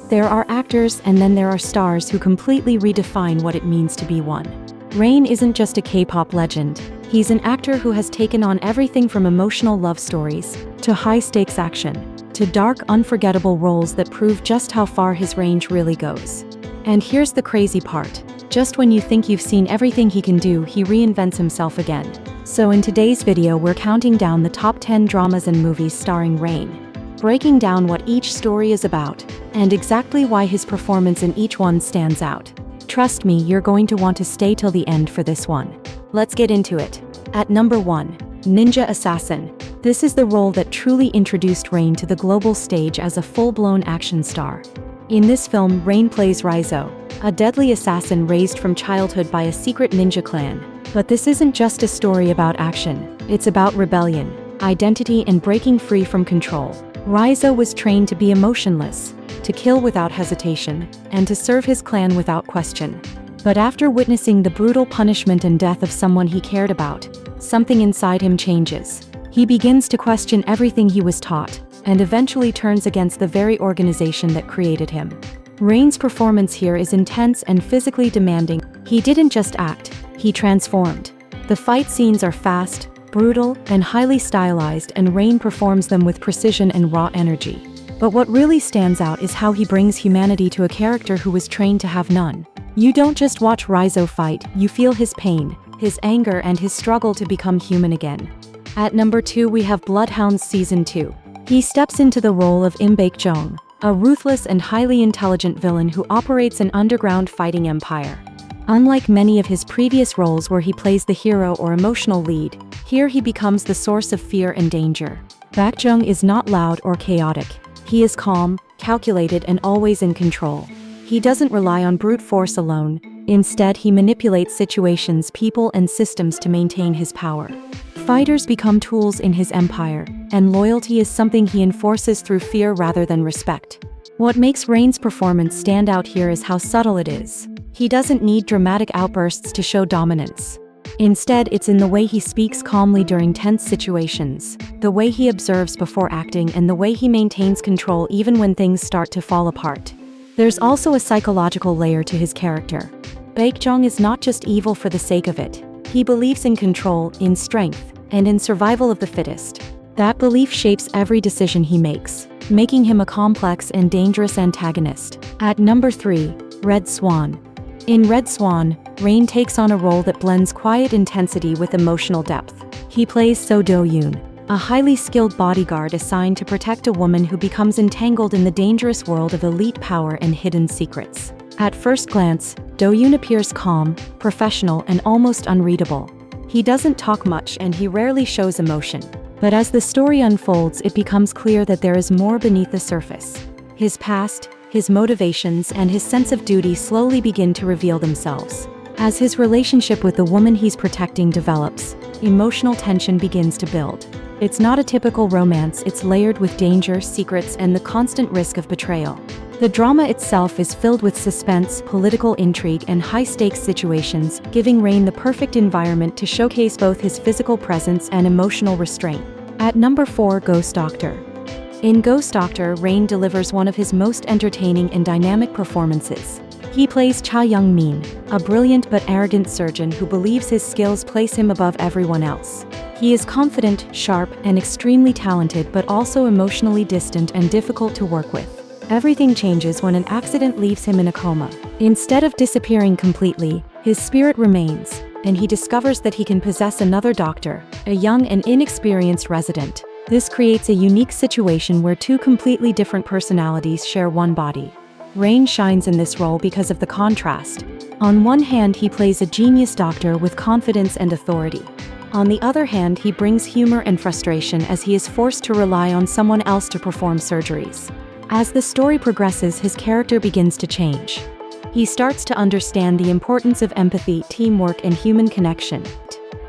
There are actors and then there are stars who completely redefine what it means to be one. Rain isn't just a K-pop legend. He's an actor who has taken on everything from emotional love stories, to high-stakes action, to dark, unforgettable roles that prove just how far his range really goes. And here's the crazy part. Just when you think you've seen everything he can do, he reinvents himself again. So in today's video we're counting down the top 10 dramas and movies starring Rain, breaking down what each story is about, and exactly why his performance in each one stands out. Trust me, you're going to want to stay till the end for this one. Let's get into it. At number 1, Ninja Assassin. This is the role that truly introduced Rain to the global stage as a full-blown action star. In this film, Rain plays Rizzo, a deadly assassin raised from childhood by a secret ninja clan. But this isn't just a story about action, it's about rebellion, identity, and breaking free from control. Rizzo was trained to be emotionless, to kill without hesitation, and to serve his clan without question. But after witnessing the brutal punishment and death of someone he cared about, something inside him changes. He begins to question everything he was taught, and eventually turns against the very organization that created him. Rain's performance here is intense and physically demanding. He didn't just act, he transformed. The fight scenes are fast, brutal, and highly stylized, and Rain performs them with precision and raw energy. But what really stands out is how he brings humanity to a character who was trained to have none. You don't just watch Rizzo fight, you feel his pain, his anger, and his struggle to become human again. At number 2 we have Bloodhounds Season 2. He steps into the role of Im Baek-jong, a ruthless and highly intelligent villain who operates an underground fighting empire. Unlike many of his previous roles where he plays the hero or emotional lead, here he becomes the source of fear and danger. Baek-jong is not loud or chaotic. He is calm, calculated, and always in control. He doesn't rely on brute force alone. Instead, he manipulates situations, people, and systems to maintain his power. Fighters become tools in his empire, and loyalty is something he enforces through fear rather than respect. What makes Rain's performance stand out here is how subtle it is. He doesn't need dramatic outbursts to show dominance. Instead, it's in the way he speaks calmly during tense situations, the way he observes before acting, and the way he maintains control even when things start to fall apart. There's also a psychological layer to his character. Baek-jong is not just evil for the sake of it. He believes in control, in strength, and in survival of the fittest. That belief shapes every decision he makes, making him a complex and dangerous antagonist. At number 3, Red Swan. In Red Swan, Rain takes on a role that blends quiet intensity with emotional depth. He plays So Do-yoon, a highly skilled bodyguard assigned to protect a woman who becomes entangled in the dangerous world of elite power and hidden secrets. At first glance, Do-yoon appears calm, professional, and almost unreadable. He doesn't talk much and he rarely shows emotion. But as the story unfolds, it becomes clear that there is more beneath the surface. His past, his motivations, and his sense of duty slowly begin to reveal themselves. As his relationship with the woman he's protecting develops, emotional tension begins to build. It's not a typical romance, it's layered with danger, secrets, and the constant risk of betrayal. The drama itself is filled with suspense, political intrigue, and high-stakes situations, giving Rain the perfect environment to showcase both his physical presence and emotional restraint. At number 4, Ghost Doctor. In Ghost Doctor, Rain delivers one of his most entertaining and dynamic performances. He plays Cha Young-min, a brilliant but arrogant surgeon who believes his skills place him above everyone else. He is confident, sharp, and extremely talented, but also emotionally distant and difficult to work with. Everything changes when an accident leaves him in a coma. Instead of disappearing completely, his spirit remains, and he discovers that he can possess another doctor, a young and inexperienced resident. This creates a unique situation where two completely different personalities share one body. Rain shines in this role because of the contrast. On one hand, he plays a genius doctor with confidence and authority. On the other hand, he brings humor and frustration as he is forced to rely on someone else to perform surgeries. As the story progresses, his character begins to change. He starts to understand the importance of empathy, teamwork, and human connection.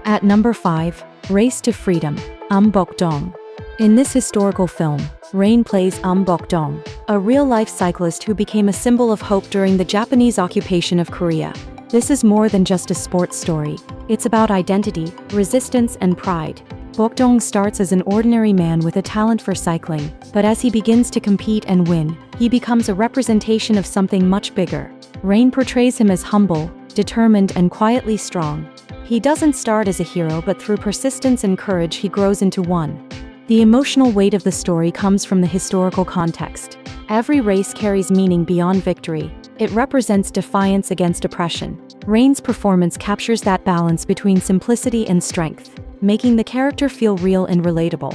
At number 5, Race to Freedom, Bok-dong. In this historical film, Rain plays Bok-dong, a real-life cyclist who became a symbol of hope during the Japanese occupation of Korea. This is more than just a sports story. It's about identity, resistance, and pride. Bokdong starts as an ordinary man with a talent for cycling, but as he begins to compete and win, he becomes a representation of something much bigger. Rain portrays him as humble, determined and quietly strong. He doesn't start as a hero, but through persistence and courage he grows into one. The emotional weight of the story comes from the historical context. Every race carries meaning beyond victory. It represents defiance against oppression. Rain's performance captures that balance between simplicity and strength, making the character feel real and relatable.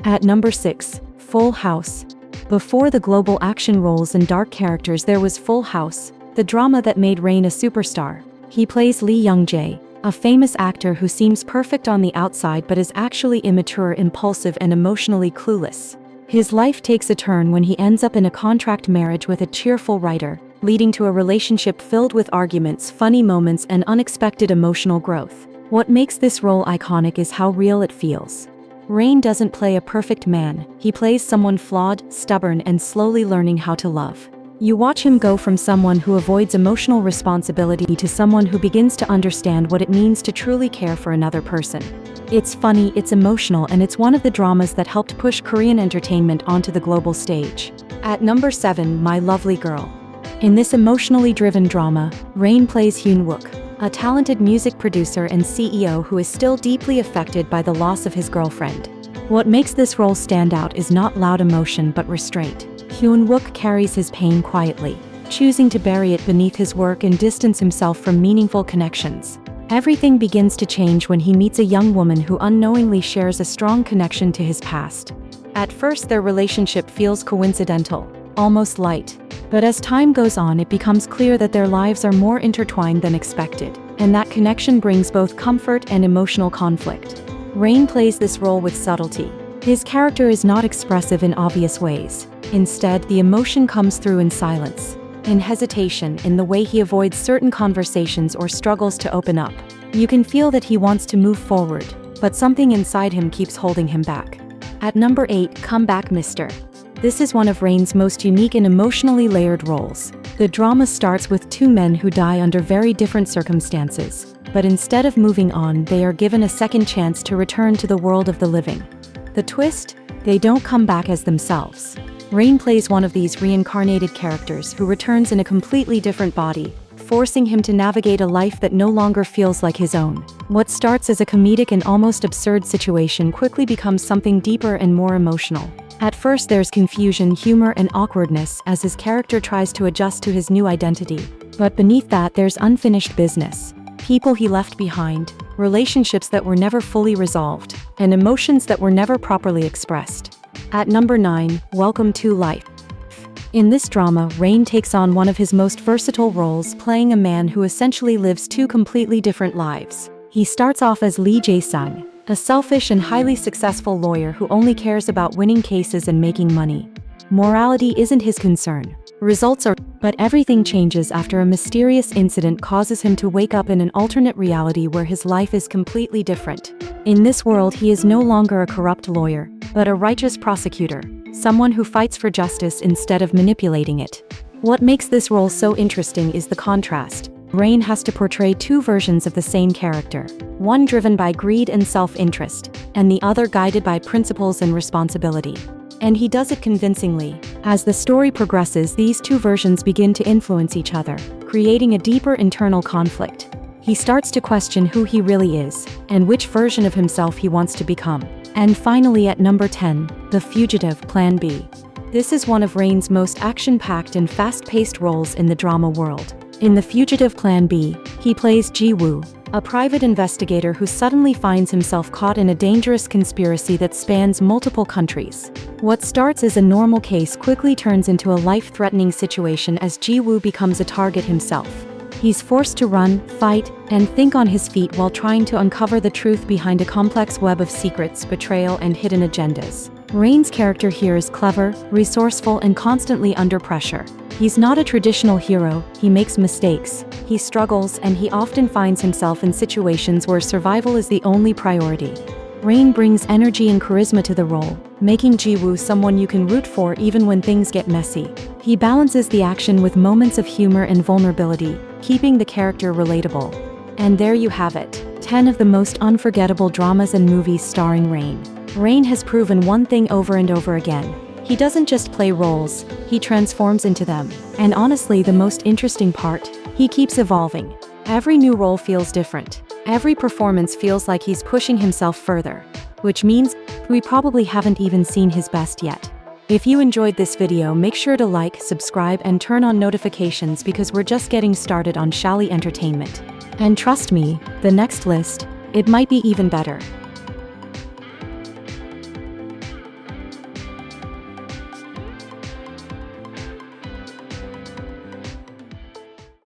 At number 6, Full House. Before the global action roles and dark characters, there was Full House, the drama that made Rain a superstar. He plays Lee Young-jae, a famous actor who seems perfect on the outside but is actually immature, impulsive and emotionally clueless. His life takes a turn when he ends up in a contract marriage with a cheerful writer, leading to a relationship filled with arguments, funny moments and unexpected emotional growth. What makes this role iconic is how real it feels. Rain doesn't play a perfect man, he plays someone flawed, stubborn and slowly learning how to love. You watch him go from someone who avoids emotional responsibility to someone who begins to understand what it means to truly care for another person. It's funny, it's emotional, and it's one of the dramas that helped push Korean entertainment onto the global stage. At number 7, My Lovely Girl. In this emotionally driven drama, Rain plays Hyun-wook, a talented music producer and CEO who is still deeply affected by the loss of his girlfriend. What makes this role stand out is not loud emotion but restraint. Hyun-wook carries his pain quietly, choosing to bury it beneath his work and distance himself from meaningful connections. Everything begins to change when he meets a young woman who unknowingly shares a strong connection to his past. At first, their relationship feels coincidental, almost light. But as time goes on, it becomes clear that their lives are more intertwined than expected, and that connection brings both comfort and emotional conflict. Rain plays this role with subtlety. His character is not expressive in obvious ways. Instead, the emotion comes through in silence, in hesitation, in the way he avoids certain conversations or struggles to open up. You can feel that he wants to move forward, but something inside him keeps holding him back. At number 8, Come Back, Mr. This is one of Rain's most unique and emotionally layered roles. The drama starts with two men who die under very different circumstances, but instead of moving on, they are given a second chance to return to the world of the living. The twist? They don't come back as themselves. Rain plays one of these reincarnated characters who returns in a completely different body, forcing him to navigate a life that no longer feels like his own. What starts as a comedic and almost absurd situation quickly becomes something deeper and more emotional. At first, there's confusion, humor, and awkwardness as his character tries to adjust to his new identity. But beneath that, there's unfinished business. People he left behind, relationships that were never fully resolved, and emotions that were never properly expressed. At number 9, Welcome to Life. In this drama, Rain takes on one of his most versatile roles, playing a man who essentially lives two completely different lives. He starts off as Lee Jae-sung, a selfish and highly successful lawyer who only cares about winning cases and making money. Morality isn't his concern. Results are, but everything changes after a mysterious incident causes him to wake up in an alternate reality where his life is completely different. In this world, he is no longer a corrupt lawyer, but a righteous prosecutor, someone who fights for justice instead of manipulating it. What makes this role so interesting is the contrast. Rain has to portray two versions of the same character, one driven by greed and self-interest, and the other guided by principles and responsibility. And he does it convincingly. As the story progresses, these two versions begin to influence each other, creating a deeper internal conflict. He starts to question who he really is, and which version of himself he wants to become. And finally, at number 10, The Fugitive, Plan B. This is one of Rain's most action-packed and fast-paced roles in the drama world. In The Fugitive, Plan B, he plays Ji-woo, a private investigator who suddenly finds himself caught in a dangerous conspiracy that spans multiple countries. What starts as a normal case quickly turns into a life-threatening situation as Ji-woo becomes a target himself. He's forced to run, fight, and think on his feet while trying to uncover the truth behind a complex web of secrets, betrayal, and hidden agendas. Rain's character here is clever, resourceful, and constantly under pressure. He's not a traditional hero, he makes mistakes, he struggles, and he often finds himself in situations where survival is the only priority. Rain brings energy and charisma to the role, making Ji-woo someone you can root for even when things get messy. He balances the action with moments of humor and vulnerability, keeping the character relatable. And there you have it. 10 of the most unforgettable dramas and movies starring Rain. Rain has proven one thing over and over again. He doesn't just play roles, he transforms into them. And honestly, the most interesting part, he keeps evolving. Every new role feels different. Every performance feels like he's pushing himself further. Which means, we probably haven't even seen his best yet. If you enjoyed this video, make sure to like, subscribe, and turn on notifications because we're just getting started on Shally-Entertainment. And trust me, the next list, it might be even better.